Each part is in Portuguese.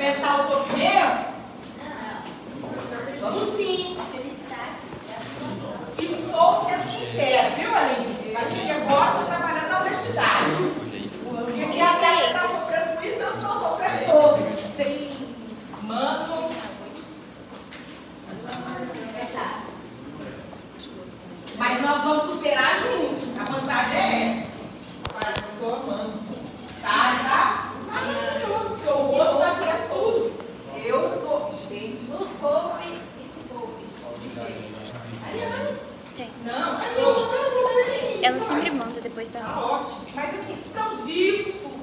começar o sofrimento? Vamos sim. Estou sendo sincero, viu, Alice? A partir de agora estou trabalhando na honestidade. Porque se a Célia está sofrendo com isso, eu estou sofrendo todo. Mano. Mas nós vamos superar junto. A vantagem é essa. Mas eu estou amando. Tá? Maravilhoso. Seu rosto vai fazer tudo. Eu estou. Gente. Nos poupe e se poupe. Tem. Não, Ela sempre manda depois da tá aula. ótimo. Mas assim, estamos vivos.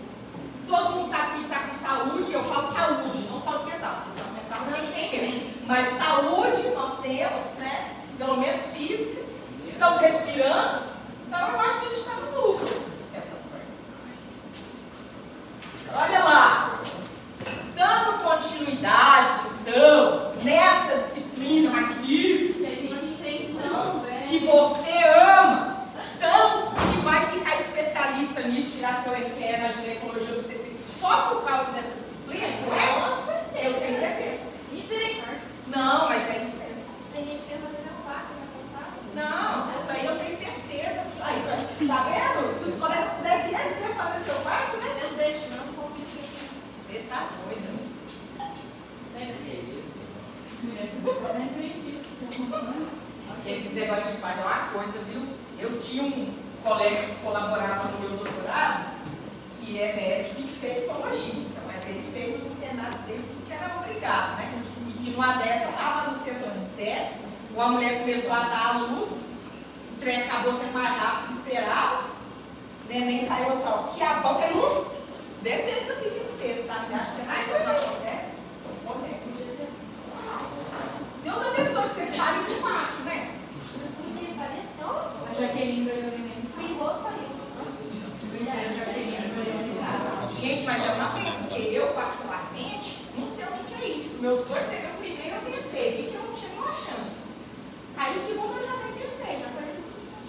Todo mundo está aqui, está com saúde. Eu falo saúde, não saúde mental. Porque saúde mental não tem ninguém. Mas saúde nós temos, né? Pelo menos física. Estamos respirando. Então eu acho que a gente está no lucro, de certa forma. Olha lá. Dando continuidade, então, nessa disciplina magnífica. Que a gente entende tão bem. Que você ama tanto que vai ficar especialista nisso, tirar seu EQE na ginecologia obstetrícia só por causa dessa disciplina, não é? Com certeza. Eu tenho certeza. Misericórdia. Não, mas é isso mesmo. Tem gente que quer fazer meu parte nessa sala. Não, isso aí eu tenho certeza. Isso aí, tá vendo? Se os colegas pudessem ir, eles iam fazer seu parto, né? Eu deixo, não convido. Você tá doida, né? Gente, esses negócios de parto é uma coisa, viu? Eu tinha um colega que colaborava no meu doutorado, que é médico infectologista, mas ele fez os internados dele porque era obrigado, né? E que numa dessa estava no centro obstétrico, uma mulher começou a dar à luz, o trem acabou sendo mais rápido que esperava, o neném saiu assim, ó, que a boca não. Desse jeito assim que ele fez, tá? Você acha que essas coisas não acontecem? Acontece. Deus abençoe que você fale com o macho, né? A Jaqueline ganhou neném. Espirrou, saiu. Gente, mas é uma coisa, porque eu, particularmente, não sei o que é isso. Meus dois teve o primeiro, eu tentei, vi que eu não tinha nenhuma chance. Aí o segundo eu já tentei, já falei,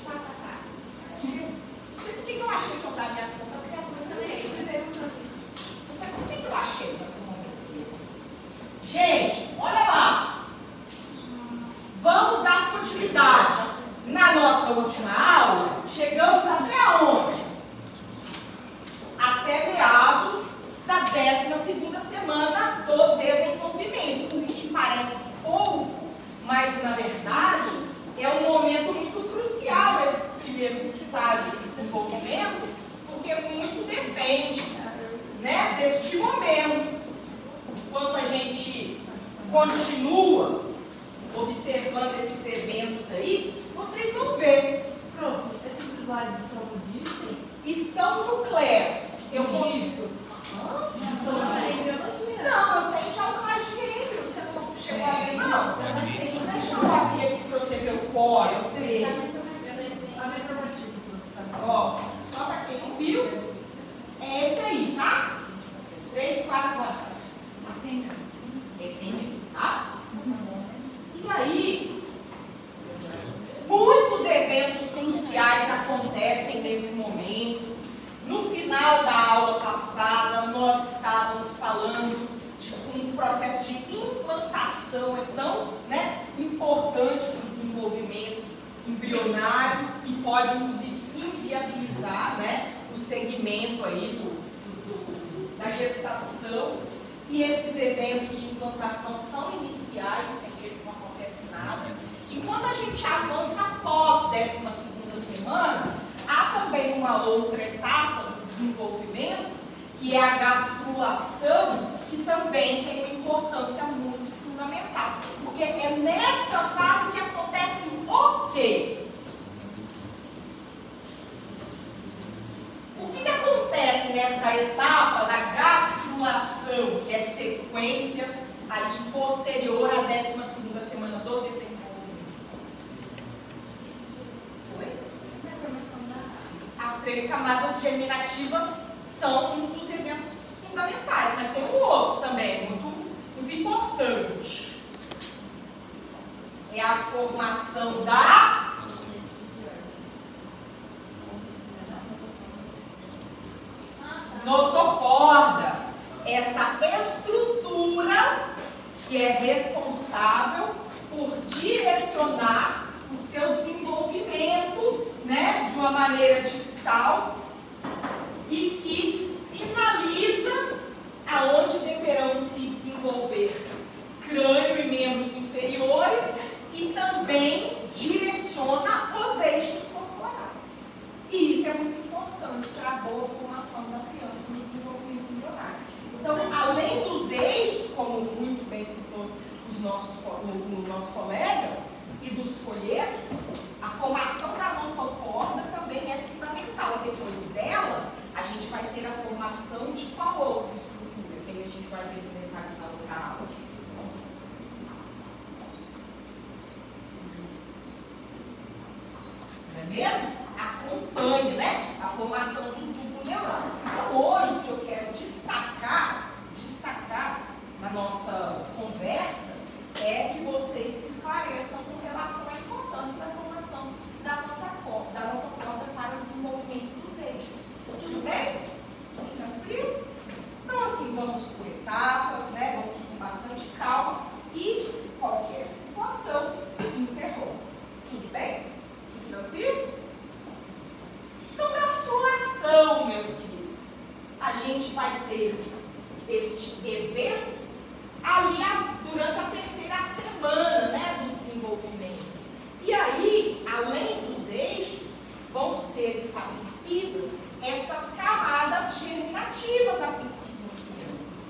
passa a cara. Não sei por que eu achei que eu daria conta, porque a coisa também. Por que eu achei no momento? Gente, olha lá. Vamos dar continuidade. Na nossa última aula, chegamos até onde? Até meados da 12ª semana do desenvolvimento. O que parece pouco, mas na verdade é um momento muito crucial esses primeiros estágios de desenvolvimento, porque muito depende, né, deste momento. Enquanto a gente continua observando esses eventos aí, vocês vão ver. Prof, esses slides estão no Disney? Estão no Class. Eu convido. Não, eu tenho já o Class de Henry. Você não chegou a ver, não? Deixa eu abrir aqui para você ver o código dele. Ó, só para quem não viu, é esse aí, tá? 3, 4, 4. Esse aí mesmo, tá? E aí, muitos eventos cruciais acontecem nesse momento. No final da aula passada, nós estávamos falando de um processo de implantação é tão, né, importante para o desenvolvimento embrionário e pode, inclusive, inviabilizar, né, o segmento aí da gestação. E esses eventos de implantação são iniciais, sem eles não acontece nada. E quando a gente avança após 12ª semana, há também uma outra etapa do desenvolvimento, que é a gastrulação, que também tem uma importância muito fundamental. Porque é nesta fase que acontece o quê? O que acontece nesta etapa da gastrulação, que é sequência aí posterior à 12ª semana do desenvolvimento? Oi? As 3 camadas germinativas são um dos eventos fundamentais, mas tem um outro também, muito importante. É a formação da notocorda, esta estrutura que é responsável por direcionar o seu desenvolvimento, né, de uma maneira distal e que sinaliza aonde deverão se desenvolver crânio e membros inferiores e também direciona os eixos corporais. E isso é muito importante para a boa formação da criança no desenvolvimento embrionário. Então, além dos eixos, como muito bem citou o nosso colega, e dos folhetos, a formação da notocorda também é fundamental. E depois dela, a gente vai ter a formação de qual outra estrutura, que aí a gente vai ver no detalhe na outra aula. Não é mesmo? Acompanhe, né, a formação do tubo neural. Então, hoje, o que eu quero destacar na nossa conversa é que vocês se esclareçam com relação à importância da formação da notocorda para o desenvolvimento dos eixos. Tudo bem? Tranquilo? Então, assim, vamos por etapas, né? Vamos com bastante calma e qualquer situação interrompa. Tudo bem? Tudo tranquilo? Então, gastrulação, meus queridos. A gente vai ter este evento ali durante a terceira semana, né, do desenvolvimento. E aí, além dos eixos, vão ser estabelecidas estas camadas germinativas a princípio.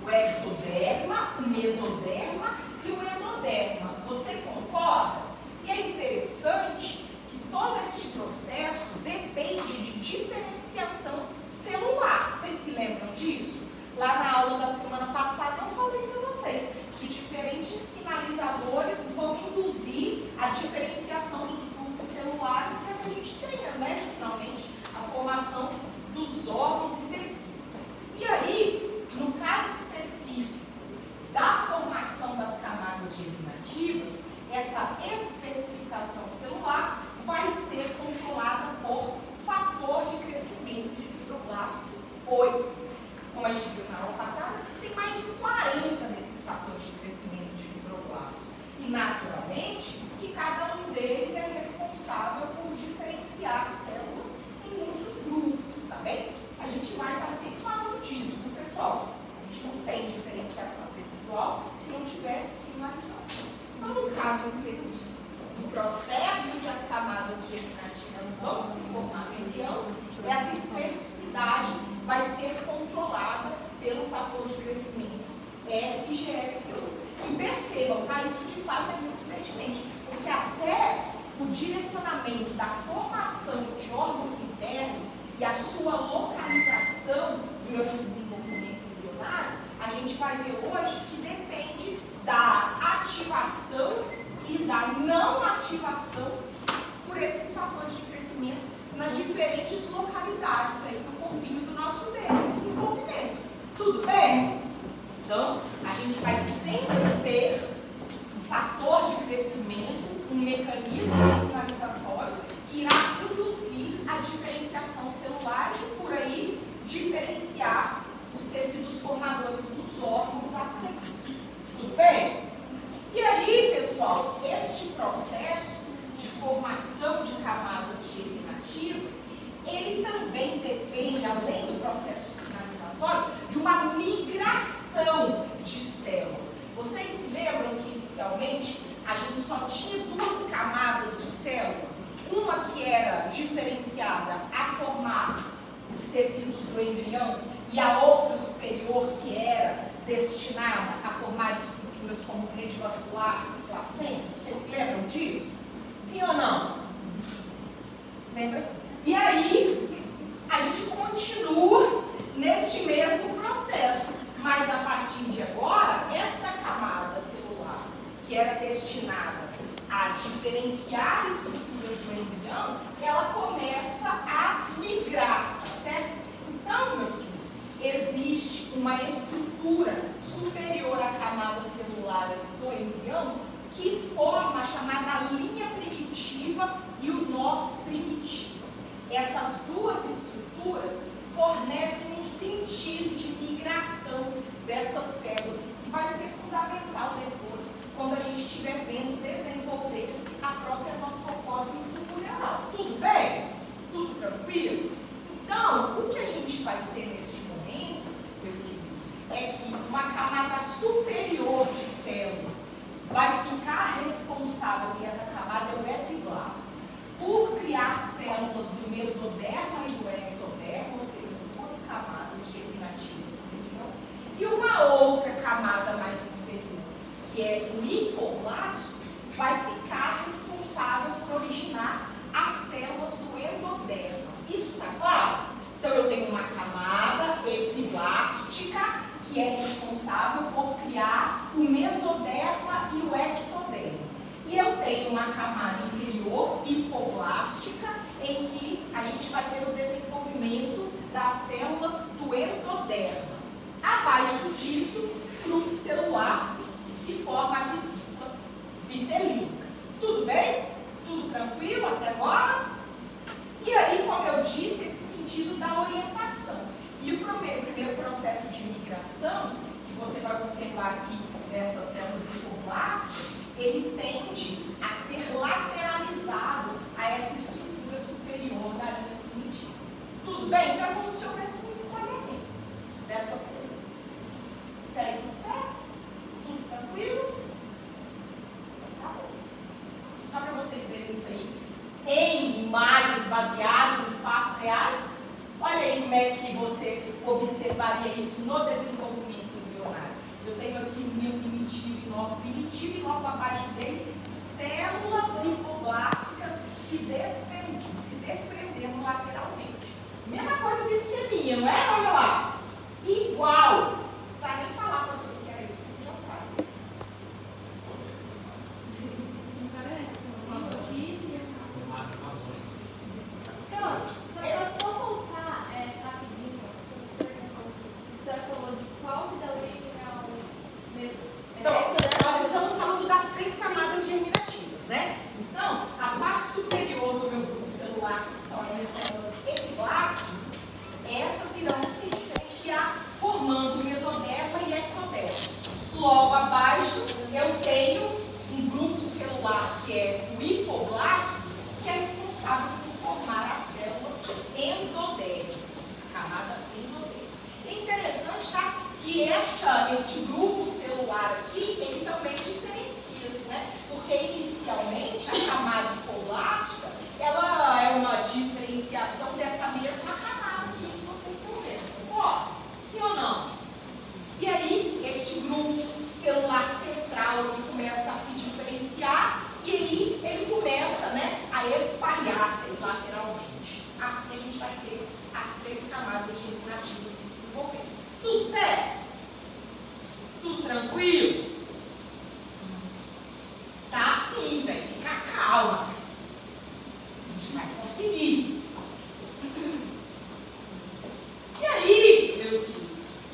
O ectoderma, o mesoderma e o endoderma. Você concorda? E é interessante que todo este processo depende de diferenciação celular. Vocês se lembram disso? Lá na aula da semana passada eu falei para vocês que diferentes sinalizadores vão induzir a diferenciação dos grupos celulares que a gente tenha, né, finalmente, a formação dos órgãos e tecidos. E aí, no caso específico da formação das camadas germinativas, essa especificação celular vai ser controlada por fator de crescimento de fibroblasto 8. Como a gente viu na aula passada, tem mais de 40 desses fatores de crescimento de fibroblastos. E, naturalmente, que cada um deles é responsável por diferenciar células em muitos grupos, tá bem? A gente vai estar sempre falando disso, viu, pessoal? A gente não tem diferenciação tecidual se não tiver sinalização. Então, no caso específico do processo em que as camadas germinativas vão se formar no embrião, essa especificidade vai ser controlada pelo fator de crescimento FGF8. E percebam, tá? Isso de fato é muito pertinente, porque até o direcionamento da formação de órgãos internos e a sua localização durante o desenvolvimento embrionário, a gente vai ver hoje que depende da ativação e da não ativação por esses fatores de crescimento nas diferentes localidades aí do corpinho do nosso desenvolvimento. Tudo bem? Então, a gente vai sempre ter um fator de crescimento, um mecanismo sinalizatório que irá induzir a diferenciação celular e, por aí, diferenciar os tecidos formadores dos órgãos a seguir. Tudo bem? E aí, pessoal, este processo de formação de camadas germinativas, ele também depende, além do processo sinalizatório, de uma migração de células. Vocês se lembram que, inicialmente, a gente só tinha duas camadas de células? Uma que era diferenciada a formar os tecidos do embrião e a outra superior que era destinada a formar estruturas como rede vascular e placenta. Vocês se lembram disso? Sim ou não? Lembra-se? E aí, a gente continua neste mesmo processo, mas a partir de agora, esta camada celular, que era destinada a diferenciar estruturas do embrião, ela começa a migrar, tá certo? Então, meus queridos, existe uma estrutura superior à camada celular do embrião que forma a chamada linha primitiva e o nó primitivo. Essas duas estruturas fornecem um sentido de migração dessas células, que vai ser fundamental depois superior de células vai ficar responsável, e essa camada é o epiblasto, por criar células do mesoderma e do ectoderma, ou seja, duas camadas germinativas no região, e uma outra camada mais inferior, que é o hipoblasto, vai ficar responsável por originar as células do endoderma. Isso está claro? Então eu tenho uma camada epiblástica que é responsável por criar o mesoderma e o ectoderma. E eu tenho uma camada inferior, hipoblástica, em que a gente vai ter o desenvolvimento das células do endoderma. Abaixo disso, grupo celular que forma a vesícula vitelínica. Tudo bem? Tudo tranquilo até agora? E aí, como eu disse, esse sentido da orientação. E o primeiro processo de migração, que você vai observar aqui nessas células hipoblásticas, ele tende a ser lateralizado a essa estrutura superior da linha primitiva. Tudo bem? Então é como se houvesse um espalhamento dessas células. Até aí tudo certo? Tudo tranquilo? Tá bom. Só para vocês verem isso aí, em imagens baseadas em fatos reais, olha aí como é que você observaria isso no desenvolvimento embrionário. Eu tenho aqui linha primitiva e logo abaixo dele, células hipoblásticas se desprendendo lateralmente. Mesma coisa do esqueminha, não é? Olha lá. Igual. Não sabe nem falar para você o que era isso, você já sabe. Pronto, só voltar rapidinho. Você falou de qual que dá origem ao mesmo. Então, nós estamos falando das 3 camadas germinativas, né? Então, a parte superior do meu grupo celular, que são as minhas células epiblásticas, essas irão se diferenciar formando mesoderma e ectoderma. Logo abaixo, eu tenho um grupo celular que é o hipoblasto, que é responsável por formar as células endodérmicas, a camada endodérmica. É interessante, tá? Que este grupo celular aqui, ele também diferencia-se, né? Porque inicialmente a camada hipoblástica, ela é uma diferenciação dessa mesma camada aqui que vocês estão vendo, concorda? Sim ou não? E aí, este grupo celular central aqui começa a se diferenciar e aí ele começa, né, a espalhar-se lateralmente. Assim a gente vai ter as 3 camadas germinativas se desenvolvendo. Tudo certo? Tudo tranquilo? Tá assim, velho. Fica calma. A gente vai conseguir. E aí, meus filhos,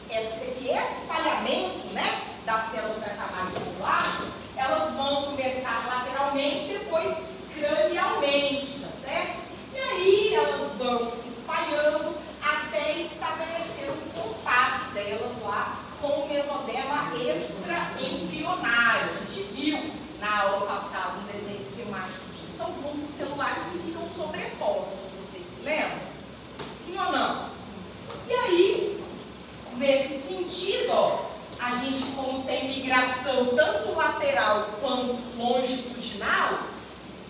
esse espalhamento, né, das células da camada hipoblástica, elas vão começar lateralmente, depois cranialmente, tá certo? E aí elas vão se espalhando até estabelecer um contato delas lá com o mesoderma extraembrionário. A gente viu na aula passada um desenho esquemático disso. São grupos celulares que ficam sobrepostos, vocês se lembram? Sim ou não? E aí, nesse sentido, ó, a gente, como tem migração tanto lateral quanto longitudinal,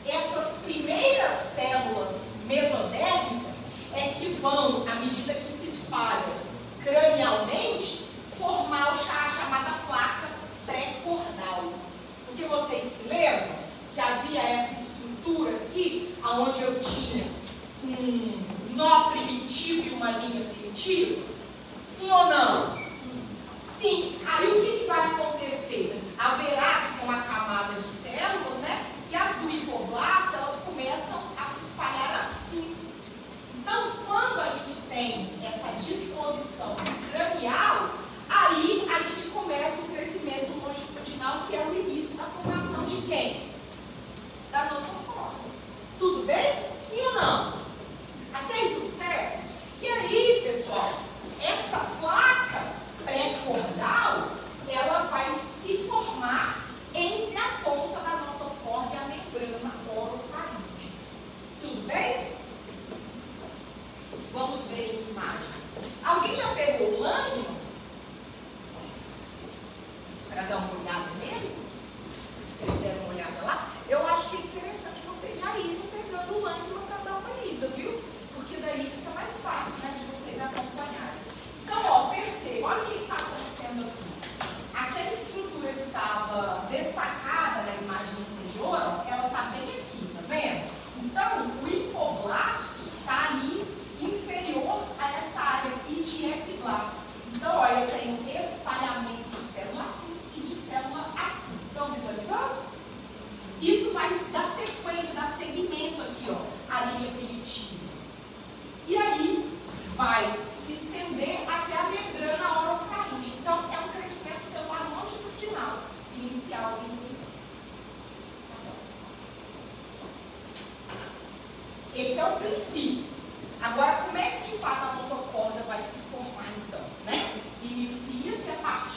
essas primeiras células mesodérmicas é que vão, à medida que se espalham cranialmente, formar a chamada placa pré-cordal. Porque vocês se lembram que havia essa estrutura aqui, onde eu tinha um nó primitivo e uma linha primitiva? Sim ou não? Sim. Aí o que vai acontecer? Haverá uma camada de células, né? E as do hipoblasto, elas começam a se espalhar assim. Então, quando a gente tem essa disposição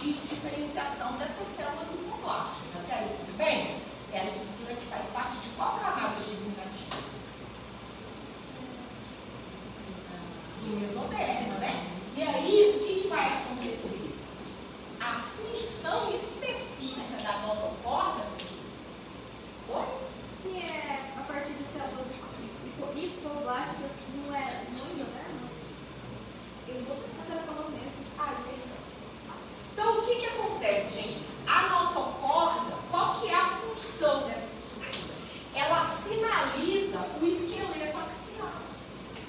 partir de diferenciação dessas células hipoplásticas. Até aí, tudo bem? É a estrutura que faz parte de qual camada germinativa? Do mesoderma, né? E aí, o que vai acontecer? A função específica da notocorda. Oi? Se é a partir de células hipoplásticas, não é endoderma? A senhora falou mesmo. Então, o que acontece, gente? A notocorda, qual que é a função dessa estrutura? Ela sinaliza o esqueleto axial.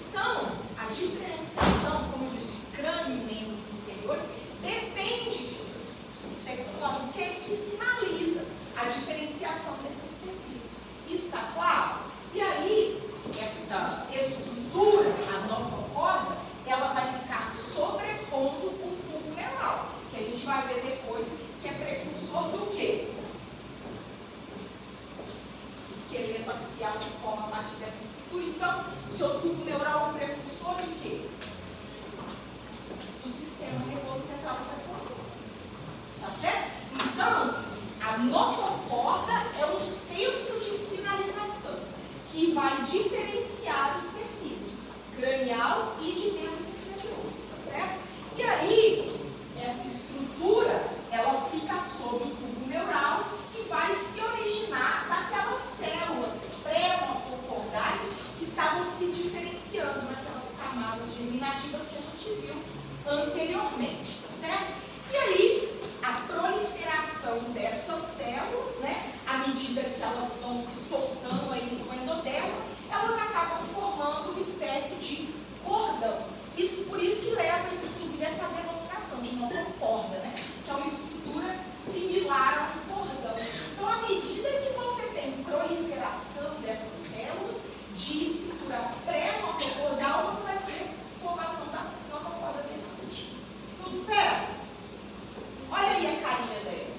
Então, a diferenciação, como eu disse, de crânio e membros inferiores, depende disso aqui. Você concorda? Porque é que sinaliza a diferenciação desses tecidos. Isso está claro? E aí, essa estrutura, a notocorda, ela vai ficar sobrepondo o tubo neural, que a gente vai ver depois que é precursor do quê? O esqueleto axial se forma a partir dessa estrutura. Então, o seu tubo neural é um precursor de quê? Do sistema nervoso central temporal. Tá certo? Então, a notocorda é um centro de sinalização que vai diferenciar os tecidos cranial e de membros inferiores, tá certo? E aí, essa estrutura, ela fica sobre o tubo neural e vai se originar daquelas células pré-notocordais que estavam se diferenciando naquelas camadas germinativas que a gente viu anteriormente, tá certo? E aí, a proliferação dessas células, né, à medida que elas vão se soltando aí no endoderma, elas acabam formando uma espécie de cordão. Isso, por isso que leva, inclusive, essa denominação de notocorda, né, que é uma estrutura similar a um cordão. Então, à medida que você tem proliferação dessas células de estrutura pré-notocordal, você vai ter formação da notocorda perfurante. Tudo certo? Olha aí a carinha dela.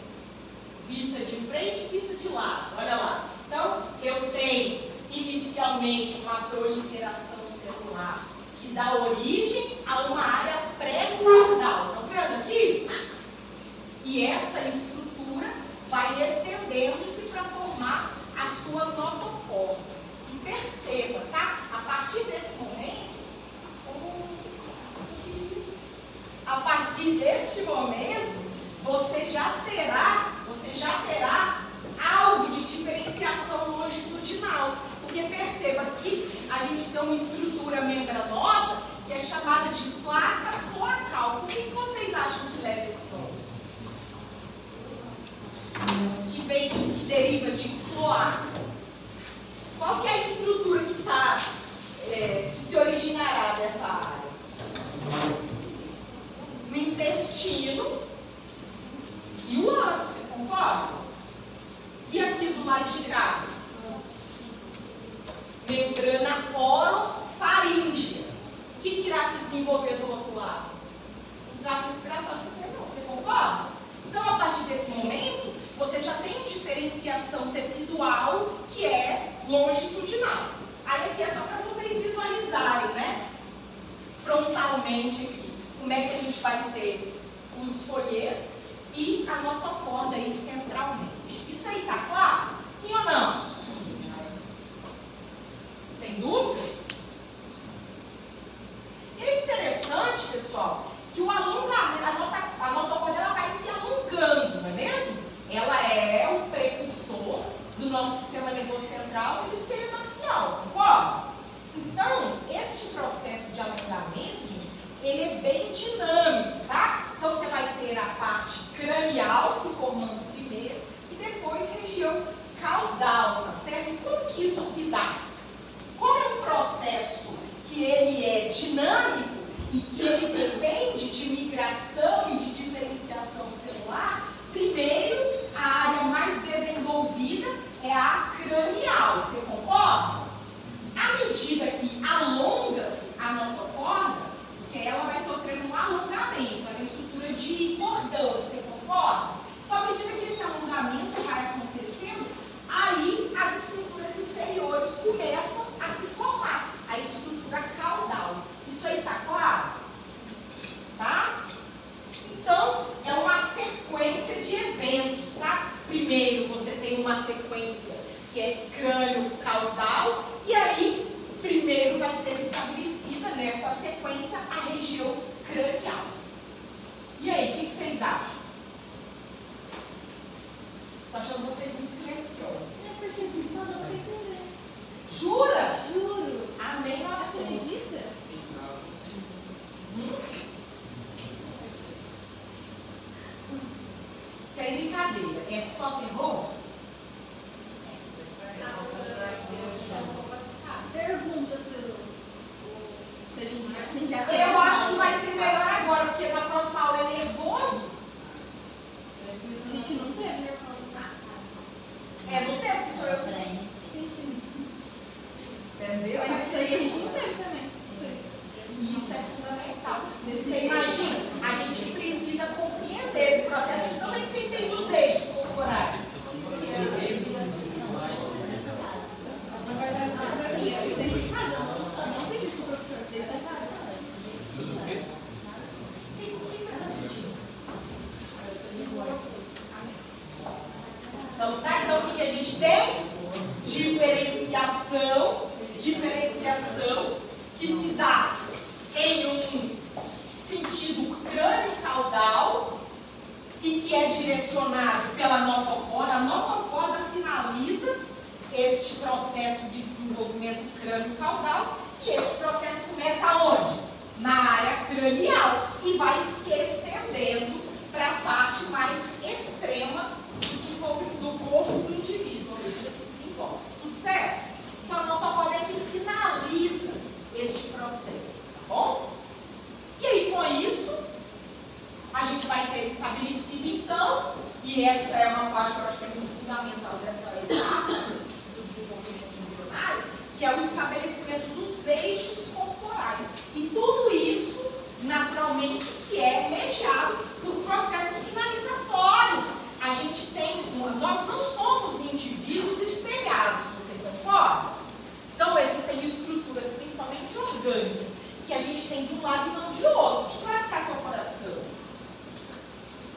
Vista de frente, vista de lado. Olha lá. Então, eu tenho inicialmente uma proliferação celular que dá origem a uma área pré-cordal. Estão vendo aqui? E essa estrutura vai estendendo-se para formar a sua notocorda. E perceba, tá? A partir desse momento, você já terá algo de diferenciação longitudinal. Porque perceba que a gente tem uma estrutura membranosa que é chamada de placa cloacal. Por que vocês acham que leva esse nome? Que deriva de cloaca. Qual que é a estrutura que se originará dessa área? O intestino e o ânus, você concorda? E aqui do lado de cá? Membrana orofaríngea. O que irá se desenvolver do outro lado? O trato respiratório superior, você concorda? Então, a partir desse momento, você já tem diferenciação tecidual que é longitudinal. Aí aqui é só para vocês visualizarem, né? Frontalmente aqui. Como é que a gente vai ter os folhetos e a notocorda aí centralmente. Isso aí tá claro? Sim ou não? Tem dúvidas? E é interessante, pessoal, que o alongamento, a notocorda ela vai se alongando, não é mesmo? Ela é o precursor do nosso sistema nervoso central e do esqueleto axial, concorda? Então, este processo de alongamento, gente, ele é bem dinâmico, tá? Então, você vai ter a parte cranial se formando primeiro e depois região caudal, tá certo? E como que isso se dá? Como é um processo que ele é dinâmico e que ele depende de migração e de diferenciação celular, primeiro, a área mais desenvolvida é a cranial, você concorda? À medida que alonga-se a notocorda, porque ela vai sofrer um alongamento, é uma estrutura de cordão, você concorda? Então, à medida que esse alongamento vai acontecendo, aí as estruturas inferiores começam a se formar, a estrutura caudal. Isso aí tá claro? Tá? Então, é uma sequência acham? Estou achando vocês muito silenciosos. É porque não dá pra entender. Jura? Juro. Amém, nós temos. Acredita? Sem brincadeira, é só terror? Pergunta se a gente já Eu acho que vai ser melhor agora, porque na próxima aula é nervoso. A gente não teve nervoso. É do tempo que sou eu. Sim, sim. Entendeu? Mas isso aí a gente não teve também. Isso é fundamental. Você imagina, a gente precisa compreender esse processo. Principalmente você entende os eixos corporais. Na verdade, para mim, eu tenho que fazer. Não tem isso, professor. Tem que fazer. O que você está sentindo? Então, tá? Então, o que a gente tem? Diferenciação que se dá em um sentido crânio-caudal e que é direcionado pela notocorda. A notocorda sinaliza este processo de desenvolvimento crânio-caudal e este processo começa aonde? Na área cranial e vai se estendendo para a parte mais extrema do corpo do indivíduo, à medida que desenvolve. Tudo certo? Então a notocorda é que sinaliza este processo, tá bom? E aí com isso, a gente vai ter estabelecido então, e essa é uma parte que eu acho que é muito fundamental dessa etapa do desenvolvimento embrionário, que é o estabelecimento dos eixos corporais. E tudo isso, naturalmente, que é mediado por processos sinalizatórios. A gente tem, nós não somos indivíduos espelhados, você concorda? Então existem estruturas, principalmente orgânicas, que a gente tem de um lado e não de outro. De que lado está seu coração?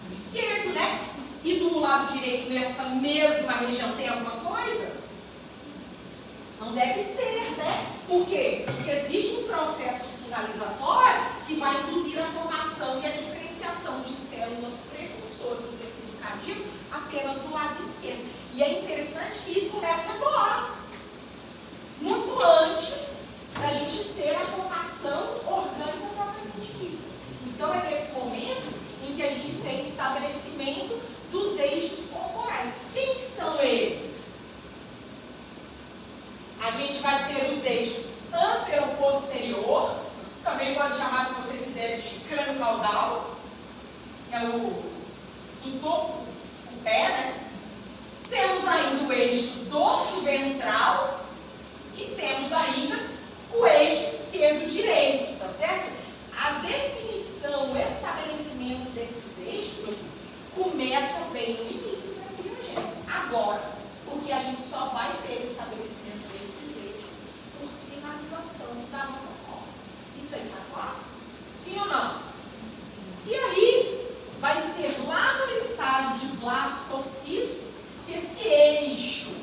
Do esquerdo, né? E do lado direito, nessa mesma região, tem alguma coisa? Não deve ter, né? Por quê? Porque existe um processo sinalizatório que vai induzir a formação e a diferenciação de células precursoras do tecido cardíaco apenas do lado esquerdo. E é interessante que isso começa agora, muito antes da gente ter a formação orgânica propriamente dita. Então é nesse momento em que a gente tem estabelecimento dos eixos corporais. Quem são eles? A gente vai ter os eixos antero-posterior, também pode chamar, se você quiser, de crânio-caudal, é o do topo, o pé, né? Temos ainda o eixo dorso-ventral e temos ainda o eixo esquerdo-direito, tá certo? A definição, o estabelecimento desses eixos começa bem no início da embriogênese. Agora, porque a gente só vai ter estabelecimento desses eixos por sinalização da notocorda. Isso aí está claro? Sim ou não? E aí, vai ser lá no estágio de blastocisto que esse eixo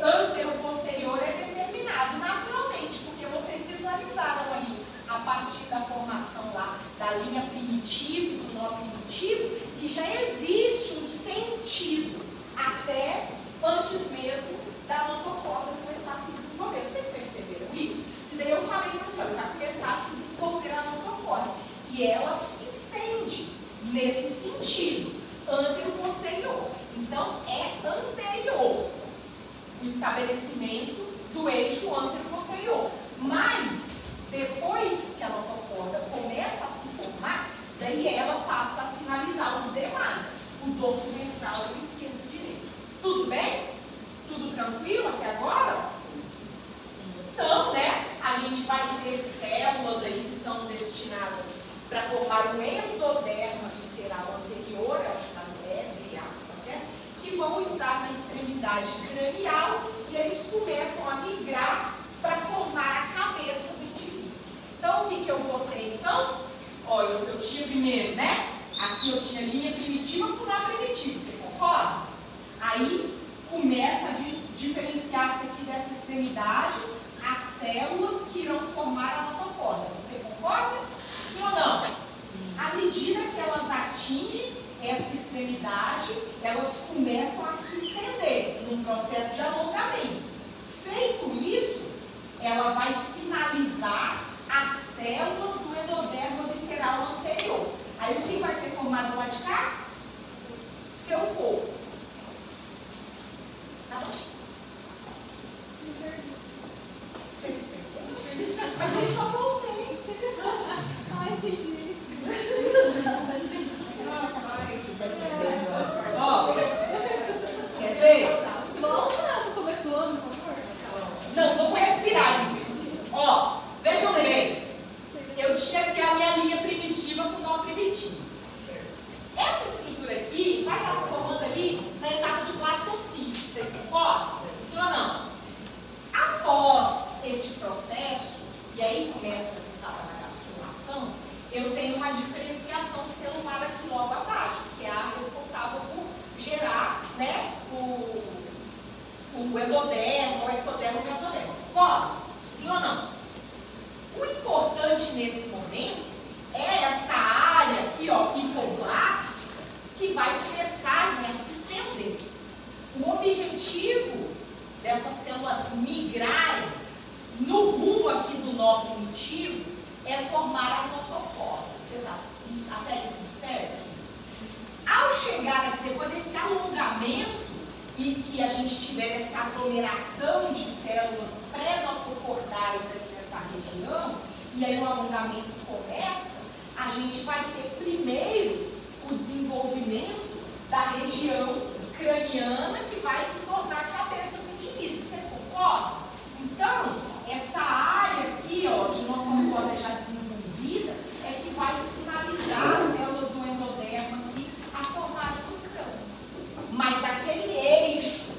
antero-posterior é determinado naturalmente, porque vocês visualizaram ali, a partir da formação lá da linha primitiva e do nó primitivo, que já existe um sentido até antes mesmo da notocorda começar a se desenvolver. Vocês perceberam isso? E daí eu falei para o senhor, vai começar a se desenvolver a notocorda. E ela se estende nesse sentido, antero-posterior. Então, é anterior o estabelecimento do eixo antero-posterior. Mas, depois que a notocorda começa a se formar, daí ela passa a sinalizar os demais, o dorso ventral e o esquerdo e direito. Tudo bem? Tudo tranquilo até agora? Então, né, a gente vai ter células aí que são destinadas para formar um endoderma visceral anterior, ao chamado EVA, tá certo? Que vão estar na extremidade cranial e eles começam a migrar para formar a cabeça do indivíduo. Então, o que eu vou ter então? Olha, eu tinha primeiro, né? Aqui eu tinha linha primitiva por nó primitivo, você concorda? Aí começa a diferenciar-se aqui dessa extremidade as células que irão formar a notocorda. Você concorda? Sim ou não? À medida que elas atingem do lado de cá? Seu corpo. Tá bom. Vocês se perguntam? Mas eu só voltei. Ai, entendi. Ó, quer ver? Volta no começo do ano, por favor. Não, vamos respirar, gente. Ó, vejam bem. Eu tinha aqui a minha linha primitiva com nó primitivo. Essa estrutura aqui vai estar se formando ali na etapa de blastocisto. Vocês concordam? Sim ou não? Após este processo, e aí começa essa etapa da gastrulação, eu tenho uma diferenciação celular aqui logo abaixo, que é a responsável por gerar, né, o endodermo, o ectodermo, o mesodermo. Concorda? Sim ou não? O importante nesse momento é esta área aqui, ó, hipoblástica, que vai começar, né, a se estender. O objetivo dessas células migrarem no rumo aqui do nó primitivo é formar a notocórdia. Você está até aí tudo certo? Ao chegar aqui, depois desse alongamento, e que a gente tiver essa aglomeração de células pré-notocordais aqui nessa região, e aí o alongamento começa, a gente vai ter primeiro o desenvolvimento da região craniana que vai se tornar a cabeça do indivíduo. Você concorda? Então, essa área aqui, ó, de notocórdia já desenvolvida, é que vai sinalizar as células do endodermo aqui a formarem o crânio. Mas aquele eixo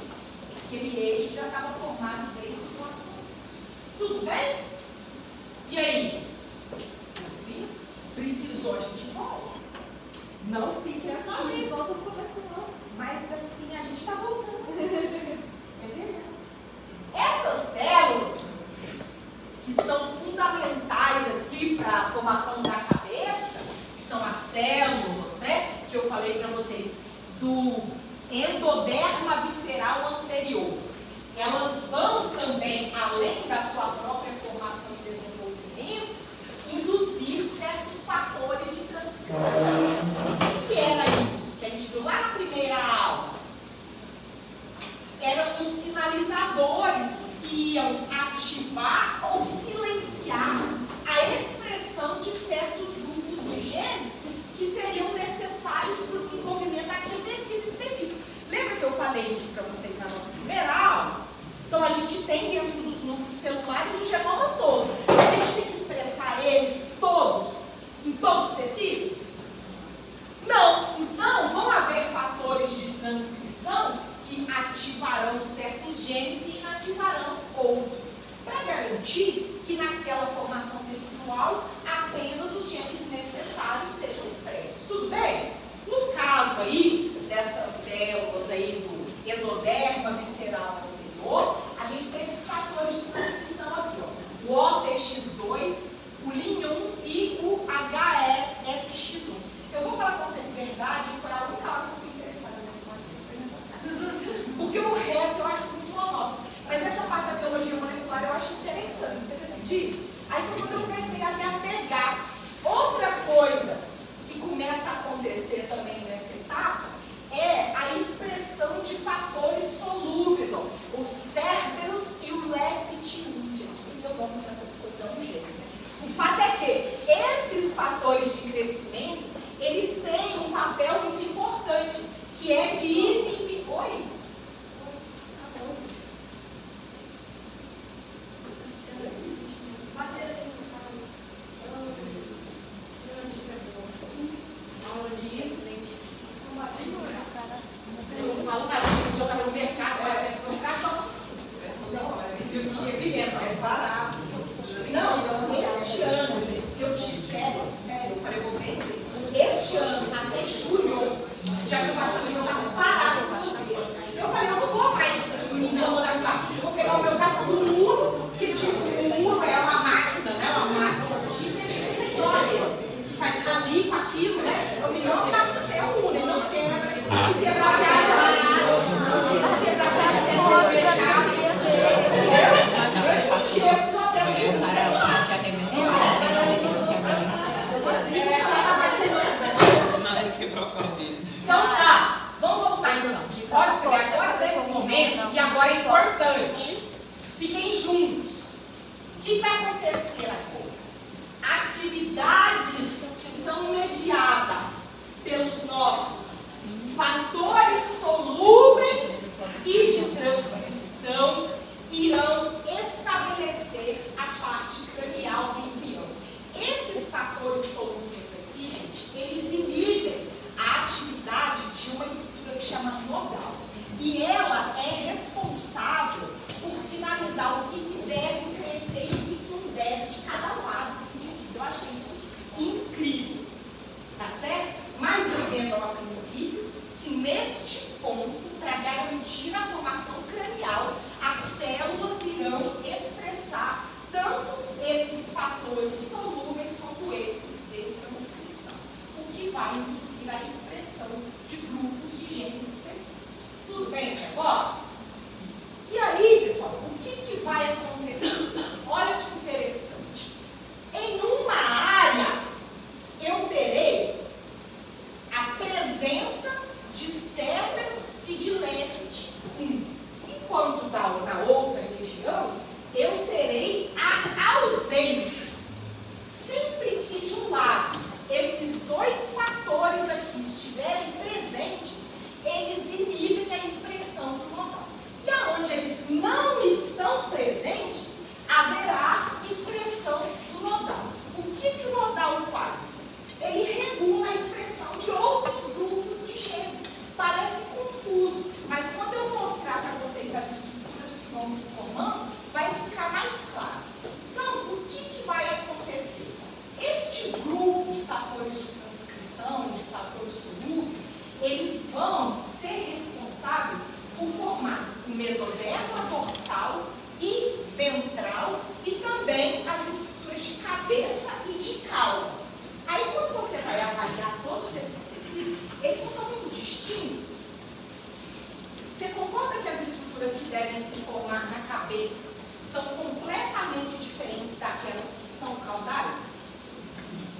já estava formado desde o blastocisto. Tudo bem? E aí? Precisou, a gente volta. Não fique aqui. Volta no começo do ano. Mas assim, a gente está voltando. É verdade. Essas células, que são fundamentais aqui para a formação da cabeça, que são as células, né, que eu falei para vocês, do endoderma visceral anterior. Elas vão também, além da sua própria formação e desenvolvimento, induzir certos fatores de transcrição. O que era isso? Que a gente viu lá na primeira aula. Eram os sinalizadores que iam ativar ou silenciar a expressão de certos grupos de genes que seriam necessários para o desenvolvimento daquele tecido específico. Lembra que eu falei isso para vocês na nossa primeira aula? Então, a gente tem dentro dos núcleos celulares o genoma todo. A gente tem que expressar eles todos, em todos os tecidos? Não. Então, vão haver fatores de transcrição que ativarão certos genes e inativarão outros, para garantir que naquela formação tecidual apenas os genes necessários sejam expressos. Tudo bem? No caso aí, dessas células aí do endoderma visceral anterior, a gente tem esses fatores de transcrição aqui, ó. O OTX2, o LIN1 e o HESX1. Eu vou falar com vocês verdade, foi a única hora que eu fui interessada nessa matéria. Porque o resto eu acho muito monótono. Mas essa parte da biologia molecular eu acho interessante, vocês entenderam? Aí foi quando eu comecei a me apegar. Outra coisa que começa a acontecer também nessa etapa é a expressão de fatores solúveis, ó, o Cerberus e o LEFT1. Gente, quem deu nome para essas coisas é um gênio. O fato é que esses fatores de crescimento, eles têm um papel muito importante, que é de inibir. Oi? Eu não falo nada, eu estava no mercado, no cartão. Eu queria vir, é barato. Não, este ano, eu te sério, eu falei, vou ver dizer, este ano, até julho, já que eu bati no meu carro parado com vocês. Eu falei, eu não vou mais me incomodar com o carro. Eu vou pegar o meu carro do Uno, que diz que o Uno é uma máquina, né? Uma máquina que a gente tem dó, que faz ali com aquilo, né? O melhor carro que é o Uno, ele não quebra. Se quebrar, você acha se quebrar, você acha que é o mercado. Senão ele quebrou. Então tá, vamos voltar então. A gente pode pegar agora nesse momento, e agora é importante. Fiquem juntos. O que vai acontecer agora? Atividades que são mediadas pelos nossos fatores solúveis e de transcrição irão estabelecer a parte cranial do embrião. Esses fatores solúveis aqui, gente, eles inibem a atividade de uma estrutura que chama nodal. E ela é responsável por sinalizar o que deve crescer e o que não deve de cada lado do indivíduo. Eu achei isso incrível. Tá certo? Mas entendam a princípio que neste ponto, para garantir a formação cranial, as células irão expressar tanto esses fatores solúveis quanto esses de transcrição, o que vai induzir a expressão de grupos de genes específicos. Tudo bem até agora? E aí, pessoal, o que vai acontecer? Olha que interessante. Em uma área, eu terei a presença de cérebros e de left 1. Enquanto na outra região, eu terei a ausência. Sempre que de um lado esses dois fatores aqui estiverem presentes, eles inibem a expressão do nodal. E aonde eles não estão presentes, haverá expressão do nodal. O que o nodal faz? Ele regula a expressão de outros grupos de genes. Parece confuso, mas quando eu mostrar para vocês as estruturas que vão se formando, vai ficar mais claro. Então, o que vai acontecer? Este grupo de fatores de transcrição, de fatores solúveis, eles vão ser responsáveis por formar o mesoderma dorsal e ventral e também as estruturas de cabeça e de cauda. Aí, quando você vai avaliar todos esses tecidos, eles não são muito distintos. Você concorda que as estruturas que devem se formar na cabeça são completamente diferentes daquelas que são caudais?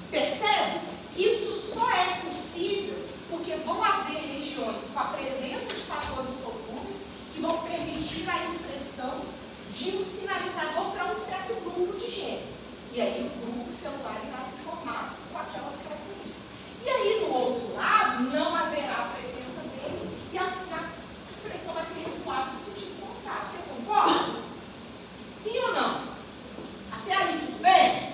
Percebe? Isso só é possível porque vão haver regiões com a presença de fatores solúveis que vão permitir a expressão de um sinalizador para um certo grupo de genes. E aí o grupo celular irá se formar com aquelas características. E aí, no outro lado, não haverá a presença dele e assim a expressão vai ser regulada no sentido contrário. Você concorda? Sim ou não? Até aí, tudo bem?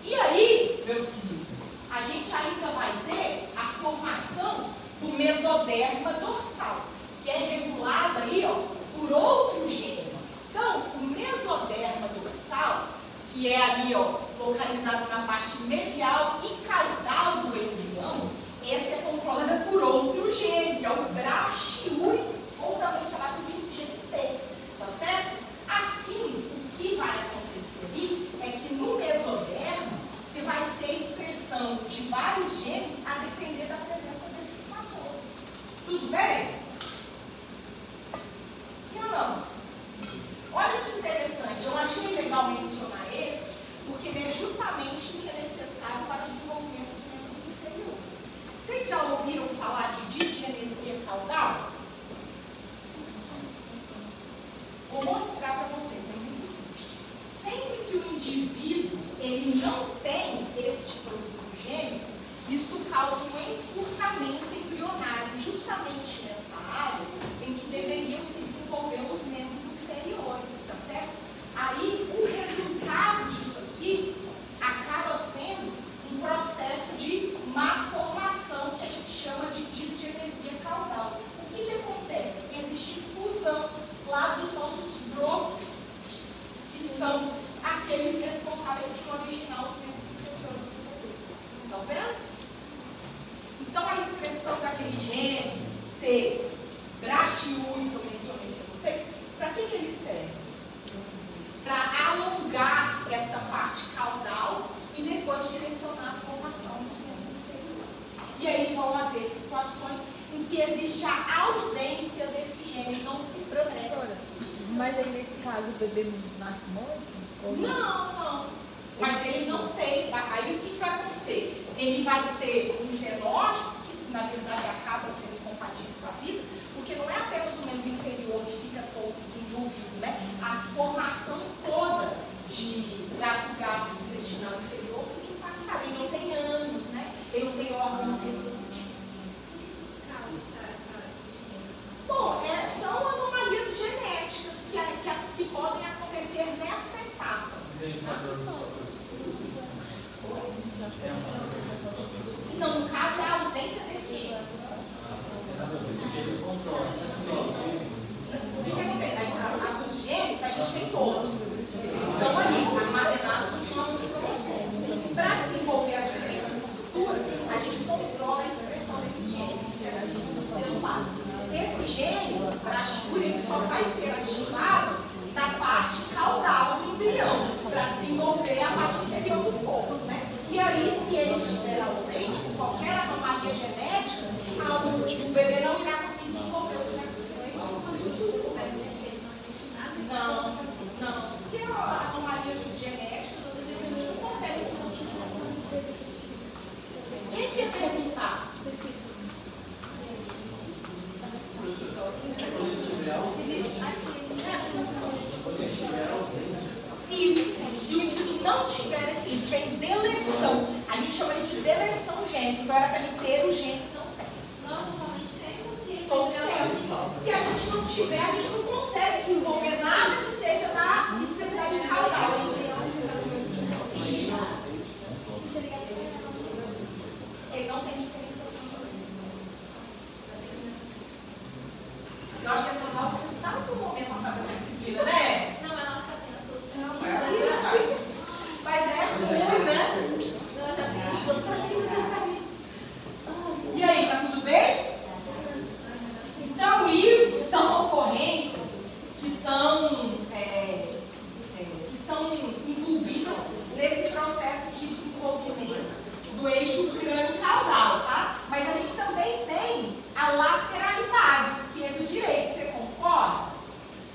E aí, meus queridos, a gente ainda vai ter a formação do mesoderma dorsal, que é regulado aí, ó, por outro gene. Então, o mesoderma dorsal, que é ali, ó, localizado na parte medial e caudal do embrião, esse é controlado por outro gene, que é o brachiuri, ou também chamado de gene T, tá certo? Assim, o que vai acontecer ali é que no mesoderma, você vai ter expressão de vários genes a depender da presença desses fatores. Tudo bem? Sim ou não? Olha que interessante, eu achei legal mencionar esse, porque ele é justamente o que é necessário para o desenvolvimento de membros inferiores. Vocês já ouviram falar de disgenesia caudal? Vou mostrar para vocês, é muito simples. Sempre que o indivíduo ele não tem este produto gênico, isso causa um encurtamento embrionário, justamente nessa área em que deveriam se desenvolver os membros inferiores, tá certo? Aí, o resultado disso aqui acaba sendo um processo de malformação, que a gente chama de disgenesia caudal. O que acontece? Existe fusão lá dos nossos brotos, que são aqueles responsáveis por originar os membros inferiores do bebê. Estão vendo? Então, a expressão daquele gene T, brachiuri, que eu mencionei para vocês, para que ele serve? Para alongar esta parte caudal e depois direcionar a formação dos membros inferiores. E aí vão haver situações em que existe a ausência desse gene, não se expressa. Mas aí nesse caso o bebê nasce morto? Não. mas ele não tem. Aí o que vai acontecer? Ele vai ter um fenótipo que, na verdade, acaba sendo compatível com a vida, porque não é apenas o membro inferior que fica todo desenvolvido, né? A formação toda de trato gastrointestinal inferior fica impactada. Ele não tem ânus, né? Ele não tem órgãos reprodutivos. Bom, são anomalias genéticas que podem acontecer nessa etapa. Não, no caso é a ausência desse gene. O que acontece? Os genes a gente tem todos. Estão ali, armazenados nos nossos cromossomos. Para desenvolver as diferentes estruturas, a gente controla a expressão desses genes, que é assim no celular. Esse gene, brachyuria, ele só vai ser ativado da parte caudal do embrião, para desenvolver a parte inferior do corpo, né? E aí, se ele estiver ausente, qualquer anomalia genética, o bebê não irá conseguir desenvolver os métodos. Não, porque anomalias genéticas, assim, a gente não consegue. Quem quer perguntar? Isso, se o indivíduo não tiver esse gene, tiver deleção, a gente chama de deleção gênica, então era para ele ter o gene que não tem. Normalmente tem Todos têm. Se a gente não tiver, a gente não consegue desenvolver nada que seja da extremidade caudal. Ele não tem diferenciação também. Eu acho que essas aulas você está no momento para fazer essa disciplina, né? Não, ela já tem as duas. Não, é. Mas é ruim, né? E aí, tá tudo bem? Então, isso são ocorrências que estão envolvidas nesse processo de desenvolvimento do eixo crânio-caudal, tá? Mas a gente também tem a lateralidade esquerda e direita, você concorda?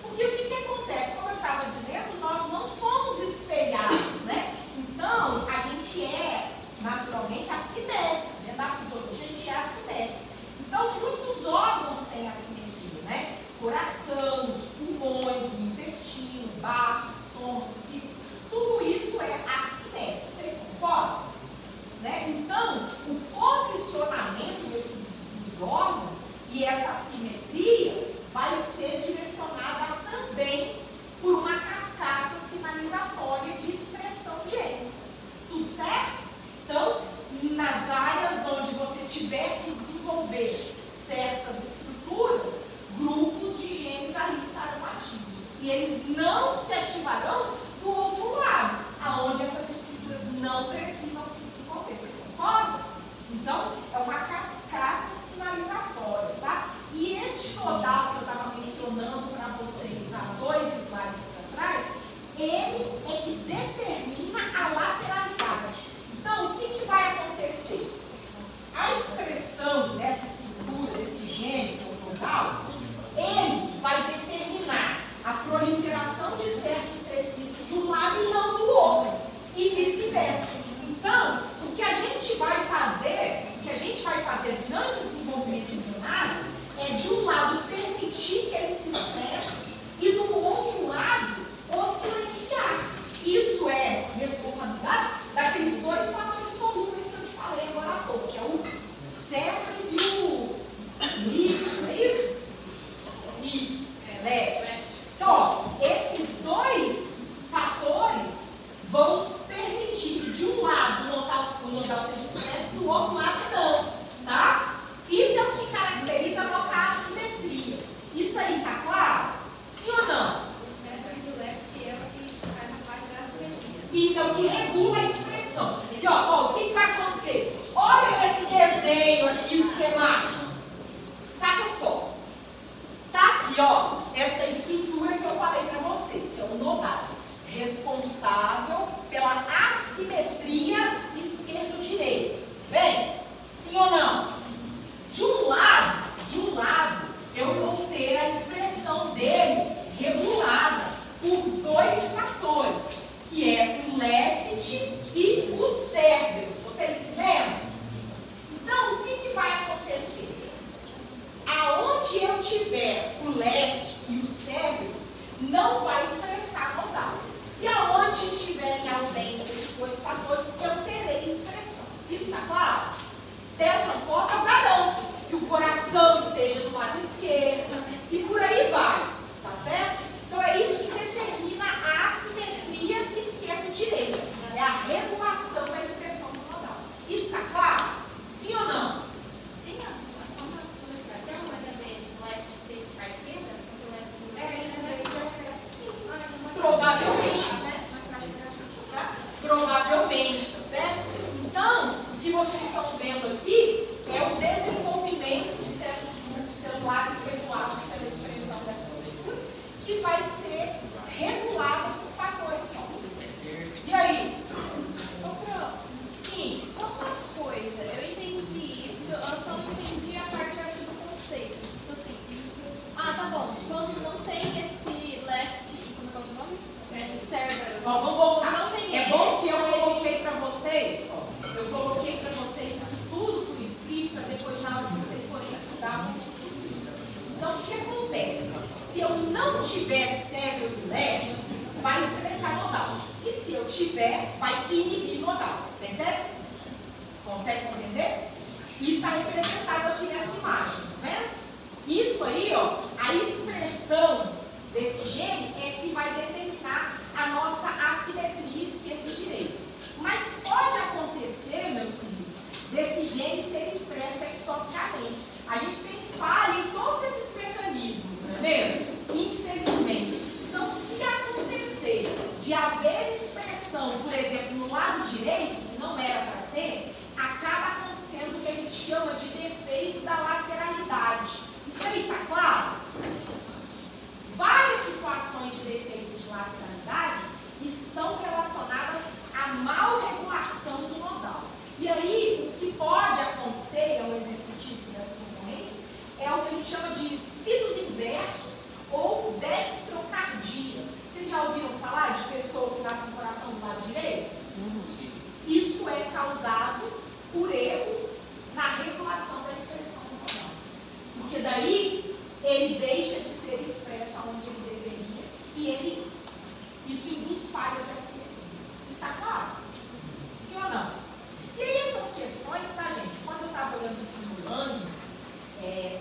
Porque o que acontece? Como eu estava dizendo, nós não somos espelhados, né? Então, a gente é naturalmente assimétrico, dentro da fisiologia a gente é assimétrico. Então, muitos órgãos têm assimetria, né? Coração, os pulmões, o intestino, o baço, o estômago, o fígado, tudo isso é assimétrico. Vocês concordam? Né? Então, o posicionamento dos órgãos e essa assimetria vai ser direcionada também por uma cascata sinalizatória de expressão gênica. Tudo certo? Então, nas áreas onde você tiver que desenvolver certas estruturas, grupos de genes ali estarão ativos. E eles não se ativarão do outro lado, aonde essas estruturas não precisam se desenvolver. Você concorda? Então, é uma eu não tiver cérebros leves, vai expressar nodal. E se eu tiver, vai inibir nodal. Percebe? Consegue compreender? E está representado aqui nessa imagem, tá vendo? Isso aí, ó, a expressão desse gene é que vai determinar a nossa assimetria esquerda e direita. Mas pode acontecer, meus queridos, desse gene ser expresso ectopicamente. A gente tem falha em todos esses mecanismos, não é mesmo? Infelizmente. Então, se acontecer de haver expressão, por exemplo, no lado direito, que não era para ter, acaba acontecendo o que a gente chama de defeito da lateralidade. Isso aí está claro? Várias situações de defeito de lateralidade estão relacionadas à mal regulação do nodal. E aí, o que pode acontecer, é um exemplo típico dessas ocorrências, é o que a gente chama de sinos inversos ou dextrocardia. Vocês já ouviram falar de pessoa que nasce com o coração do lado direito? Isso é causado por erro na regulação da expressão do nodal. Porque daí ele deixa de ser expresso aonde ele deveria e isso induz falha de assimetria. Está claro? Sim ou não? E aí essas questões, tá, gente? Quando eu estava olhando isso no Lang,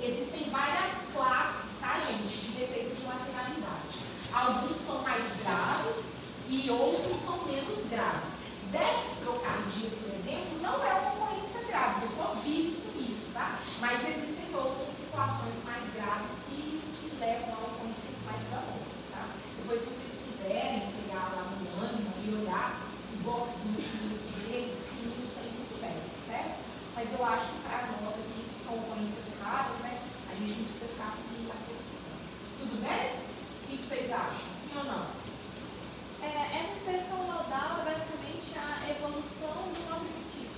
existem várias classes, tá, gente, de defeito de lateralidade. Alguns são mais graves e outros são menos graves. Dextrocardia, por exemplo, não é uma ocorrência grave, a pessoa vive com isso, tá? Mas existem outras situações mais graves que levam a ocorrências mais danosas, tá? Depois, se vocês quiserem pegar lá no ânimo e olhar o boxinho deles, que isso aí muito bem, certo? Mas eu acho que para nós aqui, isso são ocorrências raras, né? A gente não precisa ficar se aprofundando. Tudo bem? O que vocês acham? Sim ou não? Essa expressão nodal é basicamente a evolução do nó primitivo.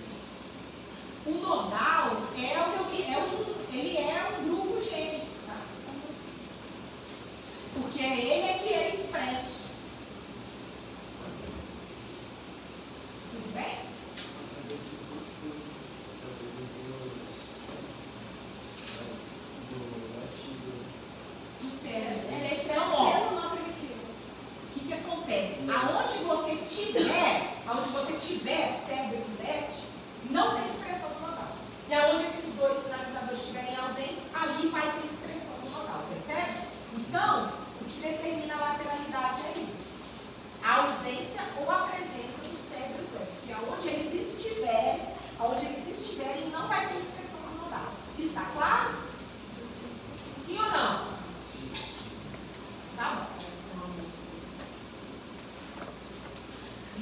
O nodal ele é um grupo gênico, tá? Porque ele que é expresso. Tudo bem? Do cérebro. Ele é expresso Então, ó, pelo nó primitivo. o que acontece? Aonde você tiver cérebros left, não tem expressão do nodal. E aonde esses dois sinalizadores estiverem ausentes, ali vai ter expressão do nodal, percebe? Então, o que determina a lateralidade é isso. A ausência ou a presença dos cérebros left. Porque aonde eles estiverem, não vai ter expressão do nodal. Está claro? Sim ou não? Tá bom.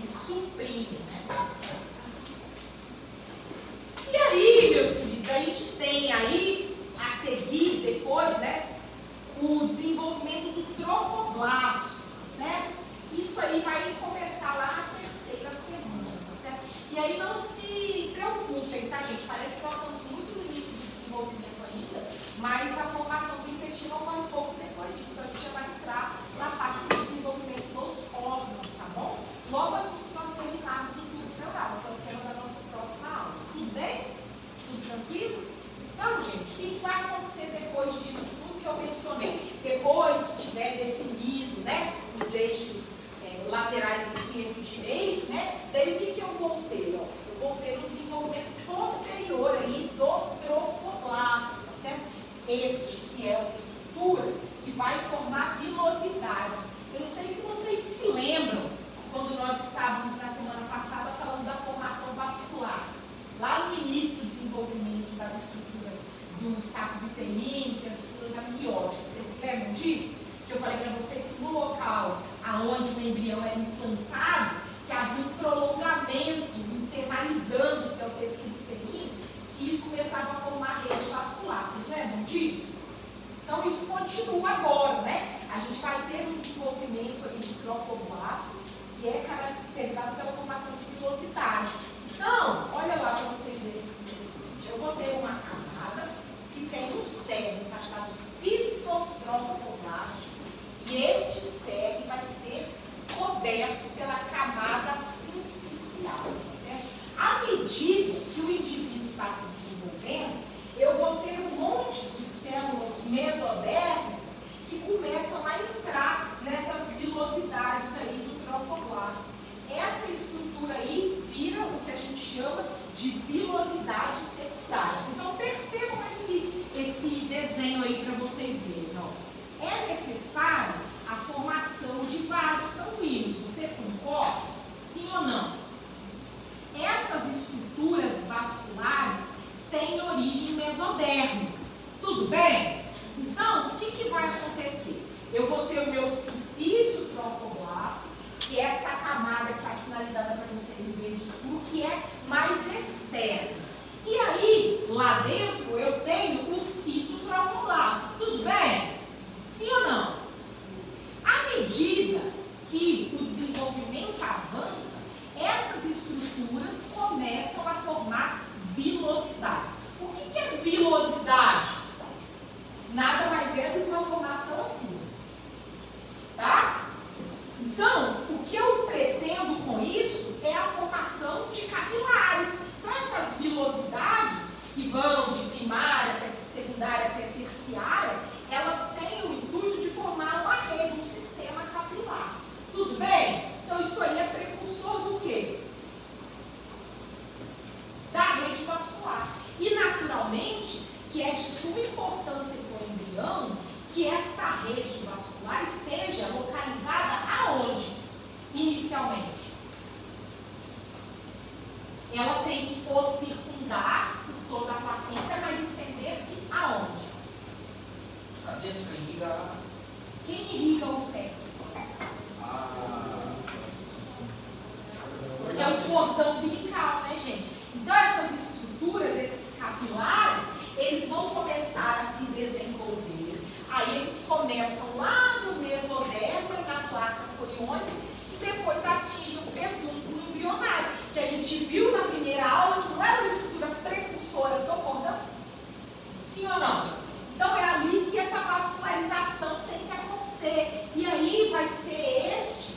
E suprime, né? E aí, meus queridos, a gente tem aí, a seguir, depois, né, o desenvolvimento do trofoblasto, certo? Isso aí vai começar lá na terceira semana, tá certo? E aí não se preocupem, tá, gente? Parece que nós estamos muito no início de desenvolvimento ainda, mas a formação do intestino ocorre um pouco depois disso, então a gente já vai entrar na parte do desenvolvimento dos órgãos, tá bom? Logo assim que nós terminarmos o tubo neural, que é o tema da nossa próxima aula. Tudo bem? Tudo tranquilo? Então, gente, o que vai acontecer depois disso tudo que eu mencionei? Depois que tiver definido, né, os eixos laterais esquerdo e direito, né, daí o que eu vou ter? Ó? Eu vou ter um desenvolvimento posterior aí do trofoblasto, tá certo? Este que é uma estrutura que vai formar vilosidades. Eu não sei se vocês se lembram quando nós estávamos na semana passada falando da formação vascular. Lá no início do desenvolvimento das estruturas do saco vitelino e as estruturas amnióticas. Vocês se lembram disso? Que eu falei para vocês que no local aonde o embrião era implantado, que havia um prolongamento internalizando o seu tecido uterino, que isso começava a formar rede vascular. Vocês lembram disso? Então isso continua agora, né? A gente vai ter um desenvolvimento aí de trofoblasto, que é caracterizado pela formação de vilosidade. Então, olha lá para vocês verem que interessante. Eu vou ter uma camada que tem um cerne, tá chamado de citotrofoblasto, e este cerne vai ser coberto pela camada sincicial, tá certo? À medida que o indivíduo está se desenvolvendo, eu vou ter um monte de células mesodérmicas que começam origem mesodérmica. Tudo bem? Então, o que vai acontecer? Eu vou ter o meu sincício trofoblasto, que é esta camada que está sinalizada para vocês em verde escuro, que é mais externa. E aí, lá dentro, eu tenho o citotrofoblasto. Tudo bem? Sim ou não? À medida que o desenvolvimento avança, essas estruturas começam a formar vilosidades. O que é vilosidade? Nada mais é do que uma formação assim. Tá? Então, o que eu pretendo com isso é a formação de capilares. Então, essas vilosidades que vão de primária até secundária até terciária, elas têm o intuito de formar uma rede, um sistema capilar. Tudo bem? Então, isso aí é precursor do quê? Da rede vascular. E, naturalmente, que é de suma importância para o embrião, que esta rede vascular esteja localizada aonde? Inicialmente. Ela tem que o circundar por toda a placenta, mas estender-se aonde? Cadê que irriga? Quem irriga o feto? É o cordão umbilical, né, gente? Então, essas estruturas, esses capilares, eles vão começar a se desenvolver. Aí eles começam lá no mesoderma, na placa coriônica, e depois atingem o pedúnculo embrionário, que a gente viu na primeira aula que não era uma estrutura precursora do cordão. Sim ou não? Então é ali que essa vascularização tem que acontecer. E aí vai ser este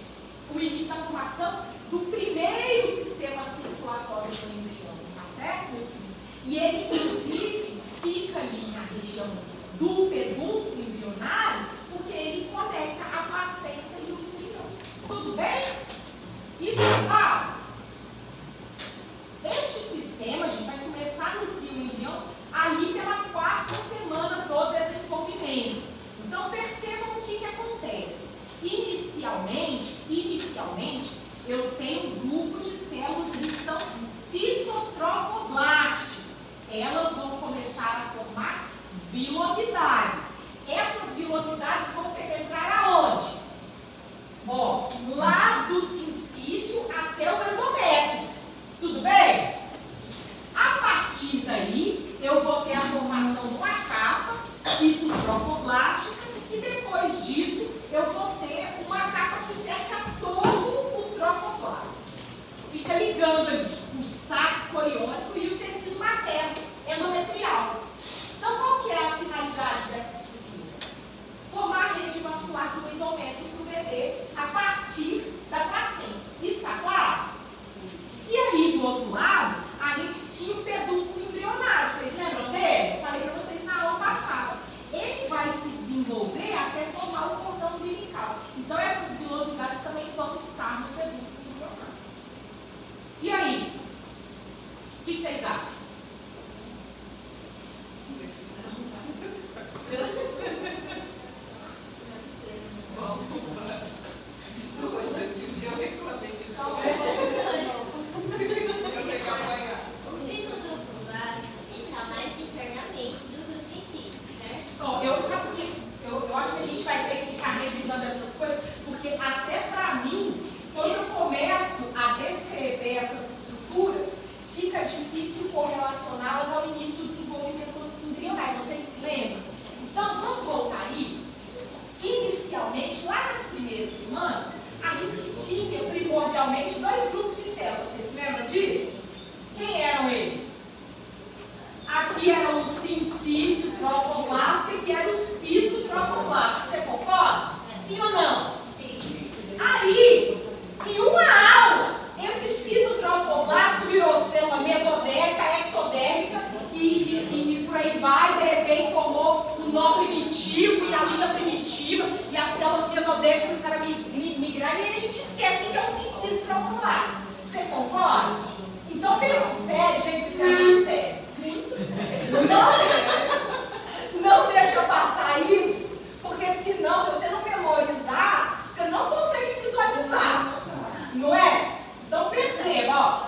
o início da formação do primeiro sistema circulatório do embrião, tá certo, meus queridos? E ele, inclusive, fica ali na região do pedúnculo embrionário, porque ele conecta a placenta e o embrião. Tudo bem? Isso é claro? Este sistema, a gente vai começar a nutrir o embrião ali pela 4ª semana do desenvolvimento. Então, percebam o que acontece. Inicialmente, eu tenho um grupo de células que são citotrofoblásticas. Elas vão começar a formar vilosidades. Essas vilosidades vão penetrar aonde? Ó, lá do sincício até o endométrio. Tudo bem? A partir daí, eu vou ter a formação de uma capa citotrofoblástica e depois disso, eu vou ter uma capa que cerca todo o trofoplasto. Fica ligando ali o saco coriônico e o tecido materno endometrial. Então, qual que é a finalidade dessa estrutura? Formar a rede vascular do endométrio para o bebê a partir da placenta. Isso está claro? E aí, do outro lado, a gente tinha o pedúnculo embrionário. Vocês lembram dele? Eu falei para vocês na aula passada. Ele vai se desenvolver até formar o cordão umbilical. Então, essas vilosidades também vão estar no pedúnculo embrionário. E aí? O que vocês acham? Eu acho que a gente vai ter que ficar revisando essas coisas, porque até para mim, quando eu começo a descrever essas estruturas, fica difícil correlacioná-las ao início do desenvolvimento embrionário. Vocês se lembram? Então, vamos voltar a isso? Inicialmente, lá nas primeiras semanas, a gente tinha primordialmente 2 grupos de células. Vocês se lembram disso? Quem eram eles? Aqui era o sincício trofoblasta e aqui era o citotrofoblasta. Você concorda? Sim ou não? Sim. Aí, em uma aula, esse citotrofoblasto virou célula mesodérmica, ectodérmica e por aí vai, de repente formou o nó primitivo e a linha primitiva e as células mesodérmicas começaram a migrar e aí a gente esquece que é o sincício trofoblasto. Você concorda? Então, mesmo sério, gente, isso é muito sério. Não deixa passar isso, porque senão, se você não memorizar, você não consegue visualizar, não é? Então perceba, ó,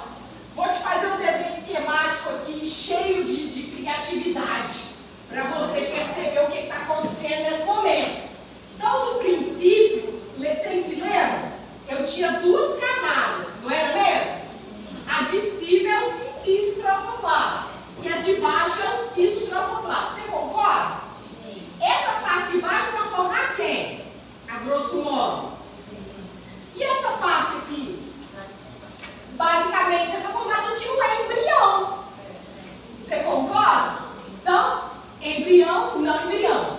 vou te fazer um desenho esquemático aqui, cheio de criatividade. criatividade para você perceber o que está acontecendo nesse momento. Então, no princípio, vocês se lembram? Eu tinha duas camadas, não era mesmo? A de cima é o sincício trofoplasto e a de baixo é o citotrofoplasto. Você concorda? Essa parte de baixo é para formar quem? A grosso modo. E essa parte aqui? Basicamente é para formar do que um embrião. Você concorda? Então, embrião, não embrião.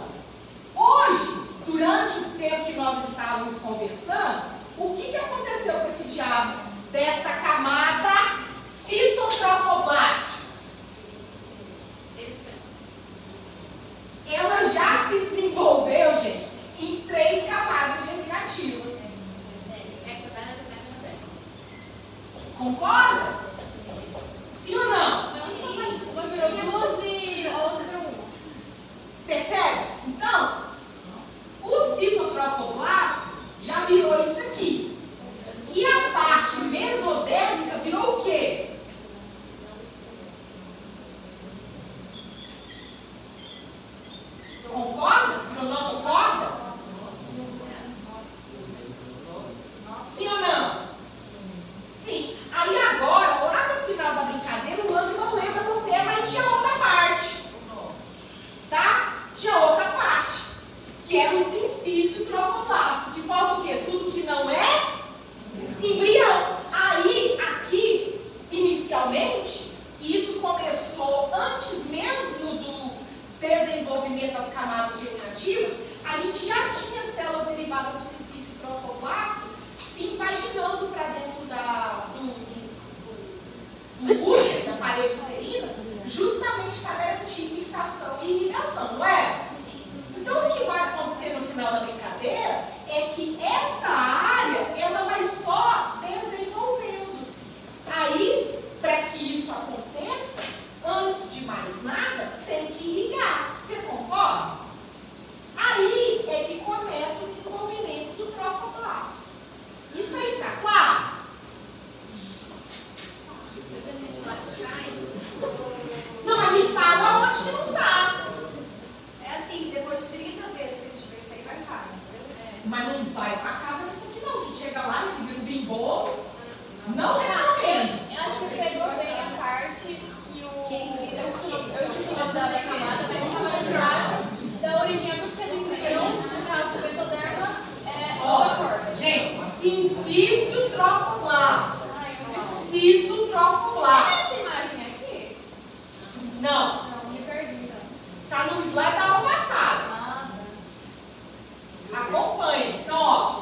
Hoje, durante o tempo que nós estávamos conversando, o que aconteceu com esse diabo desta camada citotrofoblástica? Ela já se desenvolveu, gente, em 3 camadas generativas. Concorda? Sim ou não? Uma virou 2 e a outra virou 1. Percebe? Então, o citotrofoblasto já virou isso aqui. E a parte mesodérmica virou o quê? Concorda? Virou notocorda? Sim ou não? Sim. Aí agora, lá no final da brincadeira, o Lando não lembra você, mas tinha outra parte. Tá? Tinha outra parte. Que era o sincício trofoplasto. De forma o quê? Tudo que não é embrião. Aí, aqui, inicialmente, isso começou antes mesmo do desenvolvimento das camadas germinativas, a gente já tinha células derivadas do sincício trofoplasto se imaginando para dentro do útero, da parede uterina, justamente para garantir fixação e irrigação, não é? Então, o que vai acontecer no final da brincadeira é que esta área, ela vai só desenvolvendo-se. Aí, para que isso aconteça, antes de mais nada, tem que irrigar. Você concorda? Aí é que começa o desenvolvimento do trofoplasto. Isso aí tá claro? Não, mas me fala onde que não tá. É assim, depois de 30 vezes que a gente vê isso aí, vai cá, entendeu? Mas não vai pra casa nisso aqui não, que chega lá e vira um bimbolo. Não recomendo. Eu acho que pegou bem a parte que eu tinha usado a camada, mas a camada de baixo da origem é tudo que é do embrião, no caso do mesoderma, é outra cor. Gente, sincício trofoplasto. Citotrofoblasto. Essa imagem aqui? Não, Não, me perdi. Então. tá no slide da aula passada. Ah, tá. Acompanhe. Então, ó,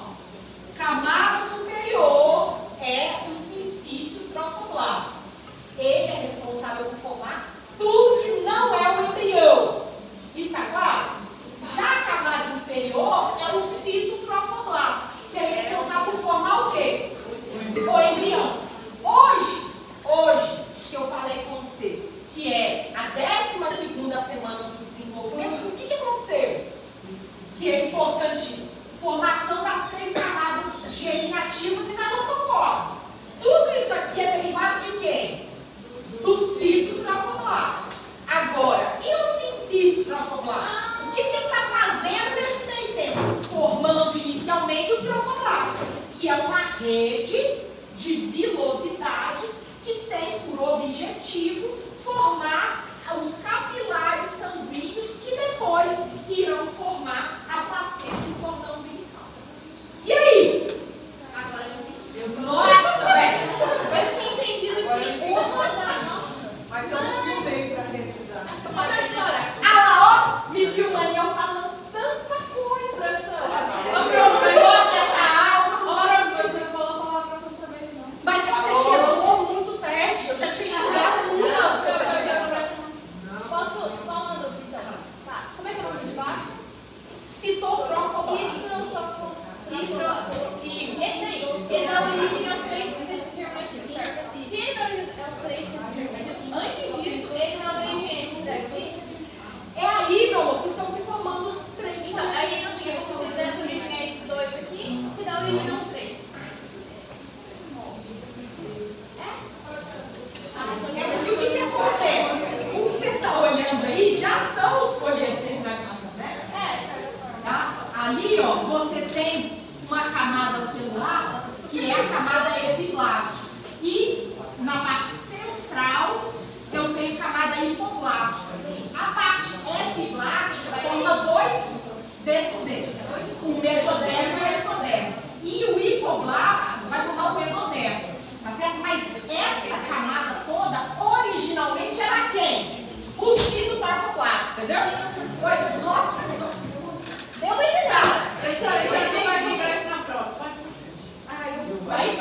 camada superior é o sincício trofoblasto. Ele é responsável por formar tudo que não é o embrião. Está claro? Já a camada inferior é o citotrofoblasto, que é responsável por formar o quê? O embrião. Hoje, que eu falei com você, que é a 12ª semana do desenvolvimento, o que aconteceu? Que é importantíssimo. Formação das 3 camadas germinativas e da notocorda. Tudo isso aqui é derivado de quem? Do citotrofoblasto. Agora, e o sincício trofoblasto? O que ele está fazendo nesse meio tempo? Formando inicialmente o trofoblasto, que é uma rede de vilosidades que tem por objetivo formar os capilares sanguíneos que depois irão formar a placenta e o cordão umbilical. E aí? Agora eu entendi. Nossa, velho! Eu tinha entendido que uma das... Mas eu não filmei pra revisar. Ô, professora, Ah lá, ó, me filmando e eu falando tanta coisa. professora. Eu gosto dessa aula, eu não gosto Mas eu não vou falar pra você mesmo, não. Mas é que você chegou muito tarde, eu já tinha chegado muito antes que você chegar. Posso só uma dúvida, então? Tá, como é que é o nome de baixo? Citotrofoblasto. Isso. Ele dá origem aos 3 germinativos, certo? Se ele dá origem aos 3 germinativos, antes disso, ele dá origem a esse daqui. É aí, meu amor, que estão se formando os 3 Então, aí não tinha, se ele desse origem a esses 2 aqui, que dá origem aos 3. E o que acontece? O que você está olhando aí desse jeito. O mesodermo e o ectodermo. E o hipoblasto vai formar o endodermo. Tá certo? Mas essa camada toda, originalmente, era quem? O citotorfoplasto, entendeu? Oi, nossa, que negócio. Deu pra entender. Professora, isso aqui vai jogar isso na prova. Vai sim.